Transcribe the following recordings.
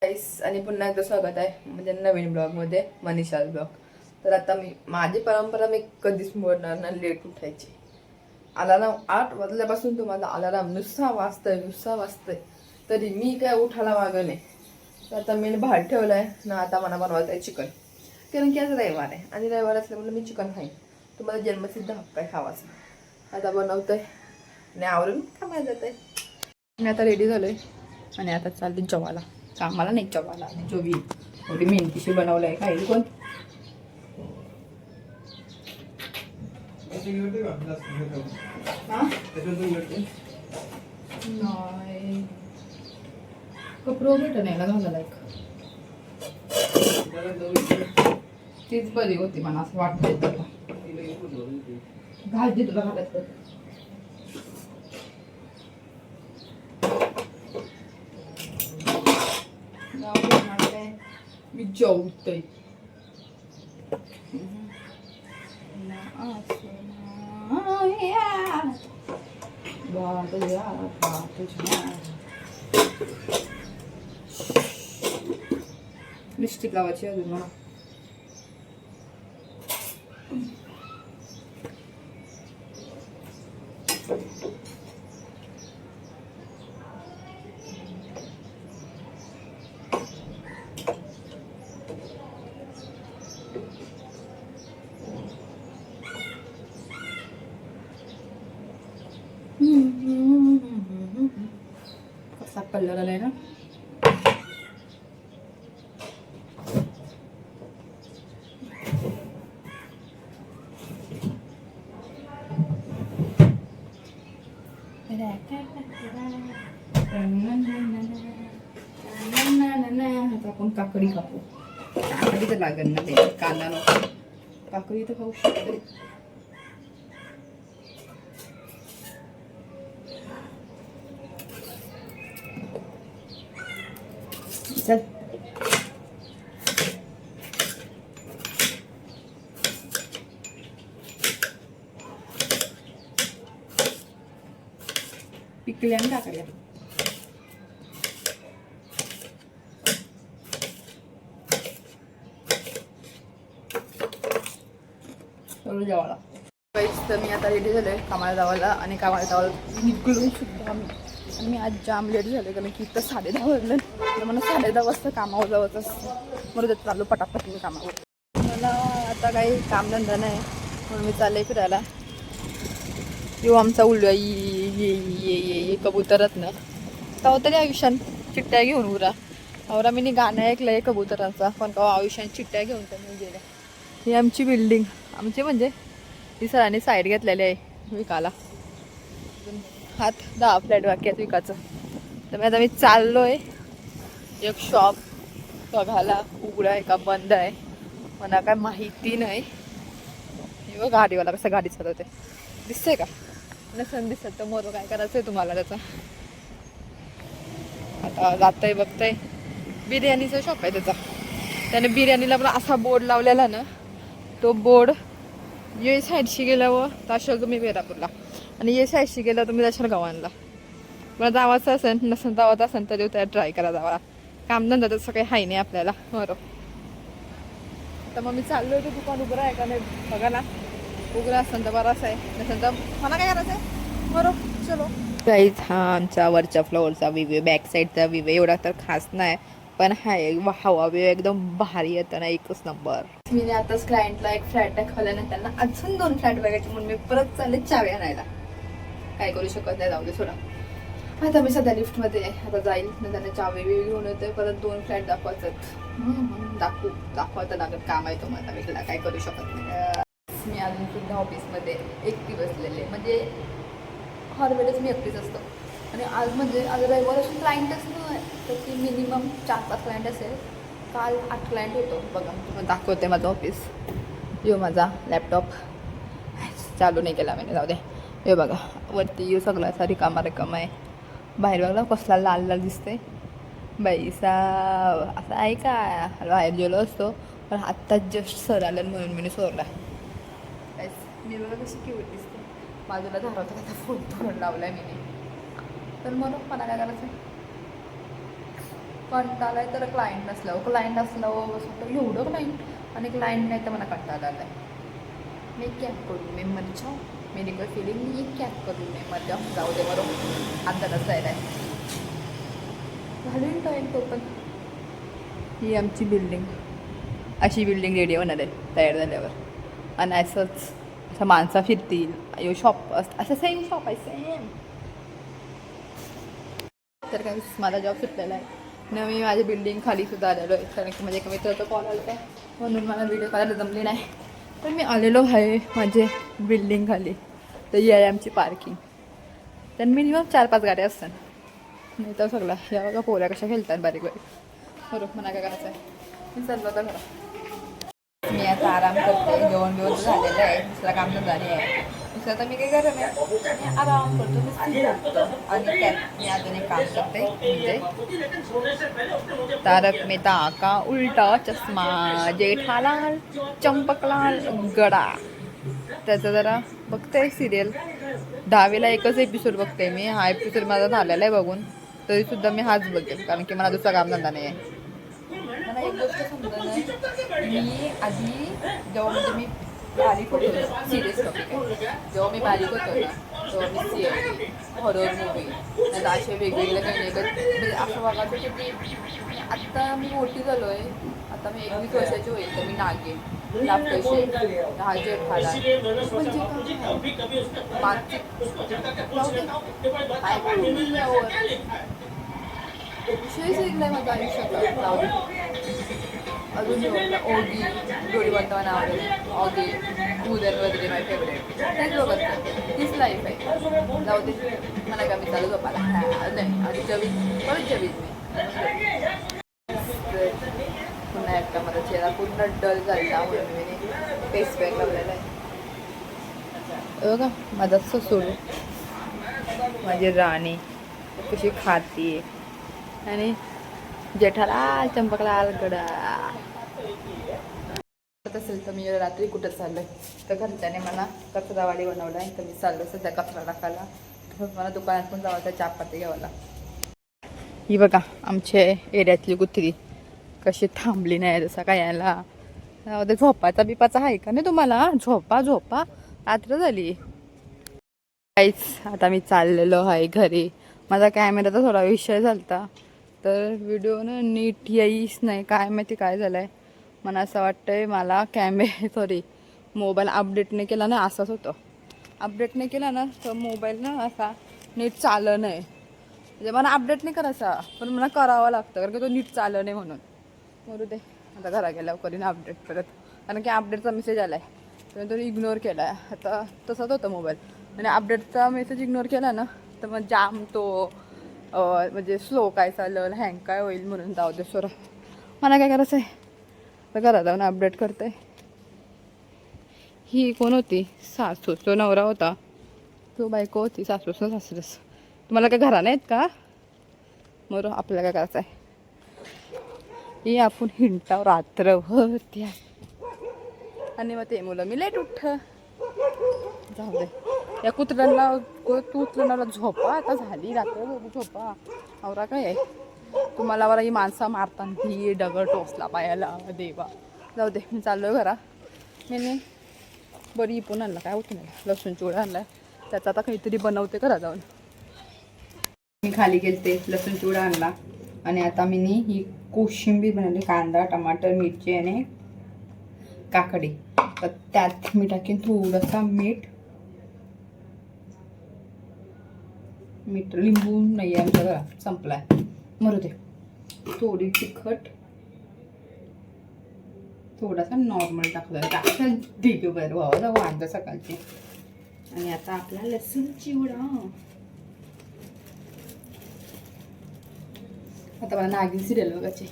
आणि पुन्हा एकदा स्वागत आहे म्हणजे नवीन ब्लॉगमध्ये, मनीषा ब्लॉग. तर आता माझी परंपरा मी कधीच मोडणार ना, लेट उठायची. अलाराम 8 वाजल्यापासून तुम्हाला अलाराम नुसता वाजतंय तरी मी काय उठायला मागं नाही. तर आता मी भात ठेवलंय ना, आता मला बनवायचं आहे चिकन. कारण की आज रविवार आहे आणि रविवार असल्यामुळे मी चिकन खाईन. तुम्हाला जन्मसिद्ध हक्क आहे खावाचा. आता बनवतोय आणि आवरून कामाला जात आहे. मी आता रेडी झालोय आणि आता चालते जेवायला. कामाला नाही, जेवायला. जोवी एवढी मेहनतीशी बनवलंय काय कोण. नाही कपडे भेट नाही ना घालायला एक तीच बरी होती मला असं वाटतंय. घालते तुला घालायचं मी जेवतोय. लिपस्टिक लावायची अजून मला. कसा कलर आलाय ना. आपण काकडी कापू. काकडी तर लागेल ना, ते कांदा नको. काकडी तर खाऊ शकते. चल पिकल्या आणि काकड्या. चलो जेवायला. तर मी आता रेडी झालोय कामाला जावायला. आणि कामाला जावायला निघून सुद्धा आणि मी आज जाम लेट झाले कारण की इथं 10:30 वाजलं. मला 10:30 वाजता कामावर जावंच असतं. म्हणून चाललो पटापट मी कामावर. मला आता काही कामधंदा नाही म्हणून मी चालले फिरायला. किंवा आमचा उलवा ये कबूतरात ना तेव्हा तरी आयुष्यात चिट्ट्या घेऊन उरा आवरा. मी गाणं ऐकलंय कबुतरांचा, पण तेव्हा आयुष्यात चिट्ट्या घेऊन त्यांनी गेल्या. ही आमची बिल्डिंग, आमची म्हणजे ही सरांनी साईड घेतलेली आहे विकायला. हात 10 फ्लॅट बाकी आहेत विकायचं. तर आता मी चाललोय एक शॉप बघायला. उघडा आहे का बंद आहे मला काय माहिती नाही. हे बघ गाडीवाला कसं गाडी चालवते, दिसतंय का? नसन दिसत तर मोर काय करायचंय तुम्हाला त्याचा. आता जातंय बघतंय. बिर्याणीचा शॉप आहे त्याचा. त्याने बिर्याणीला पण असा बोर्ड लावलेला ना, तो बोर्ड ये साईडशी गेल्यावर ताशल तुम्ही वेरापूरला आणि ये साईडशी गेला तुम्ही दशर गावांना. मला जावाचं असेल नसेल जावत असेल तर त्या ट्राय करा जावा. कामधंदा तसं काही हाय नाही आपल्याला बरोबर. तर मग मी चाललोय ते दुकान उघडं आहे का नाही बघा ना. उघडं असेल तर बराच आहे, नसेल तर मला काय करायचं आहे बरोबर. चलो गाईज, हा आमचा वरच्या फ्लोअरचा व्ह्यू, बॅक साईडचा व्ह्यू. एवढा तर खास नाही पण हाय हवा व्ह्यू एकदम भारी येतं ना, एकच नंबर. मी आताच क्लायंटला एक फ्लॅट दाखवल्याने त्यांना अजून 2 फ्लॅट बघायचे म्हणून मी परत चालले चावी आणायला. काय करू शकत नाही, जाऊ दे सोडा. आता मी सध्या लिफ्टमध्ये आता जाईल ना, त्यांना चावी घेऊन येते. परत 2 फ्लॅट दाखवायचं. दाखवायचं लागत काम आहे तुम्हाला वेगळा, काय करू शकत नाही. मी अजून सुद्धा ऑफिसमध्ये एकटी बसलेले, म्हणजे हर वेळेस मी एकटीच असतो. आणि आज म्हणजे आज रविवार असून क्लायंटच नाही तर ती मिनिमम 4-5 क्लायंट असेल. काल 8 क्लायंट होतो. बघा तुम्हाला दाखवते माझं ऑफिस. यो माझा लॅपटॉप चालू नाही केला मी, जाऊ दे. हे बघा वरती येऊ सगळा असा रिकामा आहे. बाहेर बघा कसला लाल लाल दिसते बाईसा. असं आहे का बाहेर गेलो असतो पण आत्ताच जस्ट सर आलं म्हणून मी सोडला. मी बघा कशी क्यूट दिसते. बाजूला झाला होता त्याचा फोन तोडून लावलाय मी. तर मग मला काय करायचं कंटाळाय तर क्लायंट नसल्यावर, क्लायंट असल्यावर बसून एवढं क्लायंट आणि क्लायंट नाही तर मला कंटाळा आलाय. मी क्या करू, मी मर जाऊ, मेरी कोई फीलिंग नहीं है, क्या करू मी मर जाऊ, जाऊ दे बरो. आता कसं आहे घालून टाईम तो पण. ही आमची बिल्डिंग, अशी बिल्डिंग रेडी होणार आहे तयार झाल्यावर. आणि असंच असं माणसं फिरतील, यो शॉप असं सेम शॉप आहे सेम. तर काही माझा जॉब सुटलेला आहे न, मी माझी बिल्डिंग खाली सुद्धा आलेलो आहे. कारण की माझ्या एका मित्राचा कॉल आला आहे म्हणून मला व्हिडिओ करायला जमली नाही. तर मी आलेलो आहे माझे बिल्डिंग खाली. तर ही आहे आमची पार्किंग. तर मिनिमम 4-5 गाड्या असतात, नाही तर सगळं. या बघा पोऱ्या कशा खेळतात बारीक बारीक. बरोबर मला काय करायचं आहे, मी चाललो होता घरा. मी आता आराम करते, जेवण बिवण झालेलं आहे, दुसरा काम तर झाले आहे. दुसरं आता मी काय करत नाही, मी आराम करतो, मी स्थिर होतो. आणि त्यात मी अजून एक काम करते, म्हणजे तारक मेहता का उलटा चष्मा, जेठालाल चंपकलाल गडा. त्याचं जरा बघते सिरियल. 10वीला एकच एपिसोड बघते मी. हा एपिसोड माझा झालेला आहे बघून, तरीसुद्धा मी हाच बघेल कारण की मला दुसरा काम धंदा नाही आहे. मला एक गोष्ट समजा नाही, मी आधी जेव्हा म्हणजे मी बारीक होतो, सिरियस टॉपिक आहे, जेव्हा मी बारीक होतो ना तेव्हा मी सीएमडी, हॉरर मूवी, नाही असे वेगवेगळे काही नाही म्हणजे असं बघायचं की मी आत्ता मी मोठी झालो आहे. आता मी 21 वर्षाची होईल तर मी नागेन, लाफ्टरशे, जेठाला विषय शिकलाय माझ्या आयुष्यात. अजून ओगी, जोडी बनतावा नाव ऑगी, उदर वगैरे माय फेवरेट. तेच बघत तीच लाईफ आहे. जाऊ दे मला का मी चालू झोपायला नाही. आधी जवीन परत जवीन मी पुन्हा एकदा माझा चेहरा पूर्ण डल झाला म्हणून मी फेस पॅक लावलेला आहे. बघा माझा ससूड, माझी राणी कशी खाती आणि जेठालाल चंपकलाल गडा. असेल तर मी रात्री कुठं चाललोय तर घरच्याने मला कचरावाडी बनवला आहे, तर मी चाललो सध्या कचरा टाकायला. तसंच मला दुकानात पण जावं चहापाती घ्यावाला. ही बघा आमच्या एरियातली कुत्री कशी थांबली नाही जसं काय यायला. झोपाचा बिपाचा आहे का नाही तुम्हाला? झोपा झोपा, रात्र झाली. काहीच आता मी चाललेलो आहे घरी. माझा कॅमेराचा थोडा विषय झाला तर व्हिडिओ ना नीट येईच नाही, काय माहिती काय झालं आहे. मला असं वाटतंय मला सॉरी मोबाईल अपडेट नाही केला ना, असंच होतं. अपडेट नाही केला ना तर मोबाईल ना असा नीट चाललं नाही. म्हणजे मला अपडेट नाही करायचा पण मला करावं लागतं कारण की तो नीट चाललं नाही म्हणून. बरं दे आता घरा गेल्यावर करीन अपडेट परत, कारण की अपडेटचा मेसेज आला आहे तर तो इग्नोर केला आहे. आता तसाच होतं मोबाईल, आणि अपडेटचा मेसेज इग्नोर केला ना तर मग जाम तो म्हणजे स्लो काय चालेल, हँग काय होईल म्हणून. जाऊ दे सोरा, मला काय करायचं आहे तर घरात जाऊन अपडेट करते. ही कोण होती? सासू, तो नवरा होता, तो बायको होती. सासूस ना सासरस. तुम्हाला काय घरा नाहीत का? बरं आपल्याला काय करायचं आहे, ही आपण हिंटाव रात्रभर त्या. आणि मग ते मुलं मी लेट उठ. जाऊ दे या कुत्र्यांना झोपा, आता झाली रात्र झोपा. आवरा काय आहे तुम्हाला? बरं ही माणसं मारताना ही दगड टोचला पायाला देवा. जाऊ दे मी चाललो घरा. मी बरी इपून आणला, काय होतं नाही, लसूण चिवडा आणला, त्याचा आता काहीतरी बनवते घरा जाऊन. मी खाली गेलते, लसूण चिवडा आणला आणि आता मी ही कोशिंबीर बनवली. कांदा, टमाटर, मिरची आणि काकडी. तर त्यात मी टाकेन थोडंसं मीठ. लिंबू नाही आहे आमच्या घरात, संपलाय. मरू दे. थोडी तिखट, थोडासा नॉर्मल टाकलं ठीक बरं व्हावं वांदा सकाळची. आणि आता आपला लसूण चिवडा. आता मला नागिन सिरियल बघायची.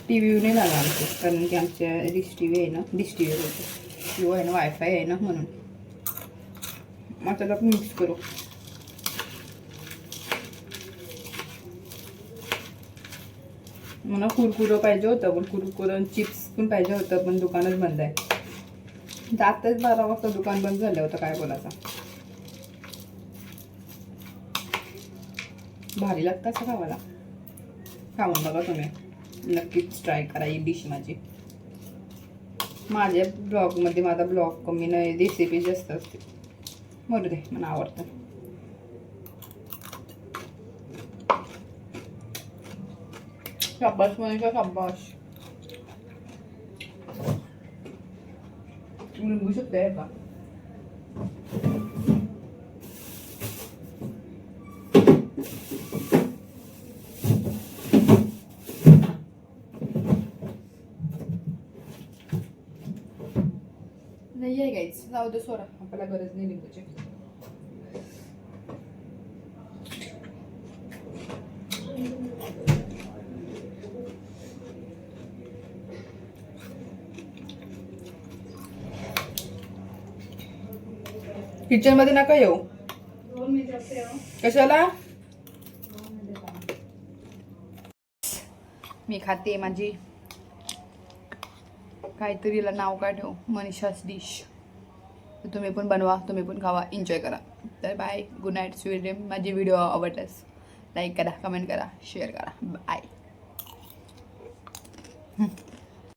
टी व्ही नाही लागला आमच्या, कारण की आमच्या डिश टी व्ही आहे ना, डिश टी व्ही बोलतो जिओ आहे ना, वायफाय आहे ना म्हणून. मग त्याला मिक्स करू. मला कुरकुरं पाहिजे होतं पण कुरकुरं चिप्स पण पाहिजे होतं पण दुकानच बंद आहे. जातच 12 वाजता दुकान बंद झालं होतं, काय बोलायचं. भारी लागतं असं खावाला. खाऊन बघा तुम्ही, नक्कीच ट्राय करा ही डिश माझी. माझ्या ब्लॉगमध्ये माझा ब्लॉग कमी नाही, रेसिपी जास्त असते. मरू दे, मला आवडतं. शाबाश मनीषा, शाबाश. लिंबू शकते का? नाही आहे गाईच, जाऊ दे सोडा, आपल्याला गरज नाही लिंबूची. किचन मध्ये नका येऊ. कशाला? मी खाते माझी काहीतरीला नाव काय ठेवू, मनीषाच डिश. तुम्ही पण बनवा, तुम्ही पण खावा, एन्जॉय करा. तर bye, good night, sweet dream. माझी व्हिडिओ आवडल्यास लाईक करा, कमेंट करा, शेअर करा. बाय.